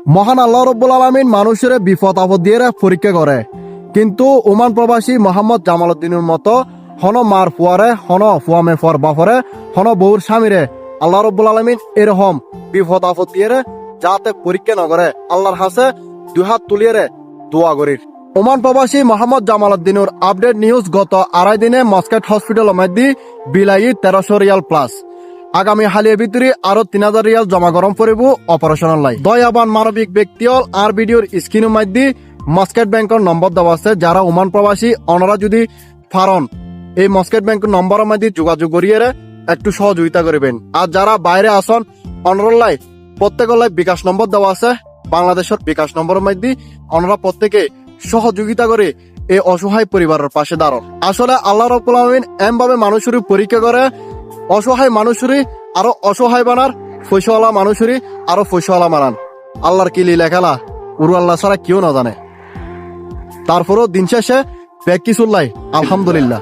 মহান আল্লাহ রব্বুল আলামিন মানুষের বিপদ আপদ দিয়ে পরীক্ষা করে, কিন্তু ওমান প্রবাসী মোহাম্মদ জামাল উদ্দিনের মতো হন মার ফুয়ারে হন ফুয়ামে ফর বাফরে হন বউর স্বামীরে আল্লাহ রব্বুল আলামিন এরকম বিপদ আপদ দিয়ে যাতে পরীক্ষা নকরে আল্লাহর হাসে দুহাত তুলিয়ে দোয়া করির। ওমান প্রবাসী মোহাম্মদ জামাল উদ্দিনের আপডেট নিউজ গত 2.5 দিনে মস্কেট হসপিটাল মধ্যে বিলাই 1300 রিয়াল প্লাস। আগামী হালিয়া ভিতরে আরো 3000 রিয়াল জমা গরম পড়ব অপারেশনাল লাই। দয়াবান মানবিক ব্যক্তিল আর ভিডিওর স্ক্রিনের মধ্যে মস্কেট ব্যাংকের নম্বর দেওয়া আছে। যারা ওমান প্রবাসী অনরা যদি ফারন এই মস্কেট ব্যাংকের নম্বরের মধ্যে যোগাযোগ করিয়ে একটু সহযোগিতা করবেন। আর যারা বাইরে আসন অনরলাই প্রত্যেকের বিকাশ নম্বর দেওয়া আছে। বাংলাদেশের বিকাশ নম্বরের মধ্যে অনরা প্রত্যেকে সহযোগিতা করে এই অসহায় পরিবারের পাশে দাঁড়ান। আসলে আল্লাহ রাব্বুল আলামিন এমভাবে মানুষের পরীক্ষা করে অসহায় মানুষেরই আরো অসহায় বানার, পয়সাওয়ালা মানুষেরই আরো পয়সাওয়ালা বানান। আল্লাহর কি লীলা খেলা উরু আল্লাহ ছাড়া কেউ না জানে। তারপরও দিন শেষে ব্যাগ কি চুল্লাই আলহামদুলিল্লাহ।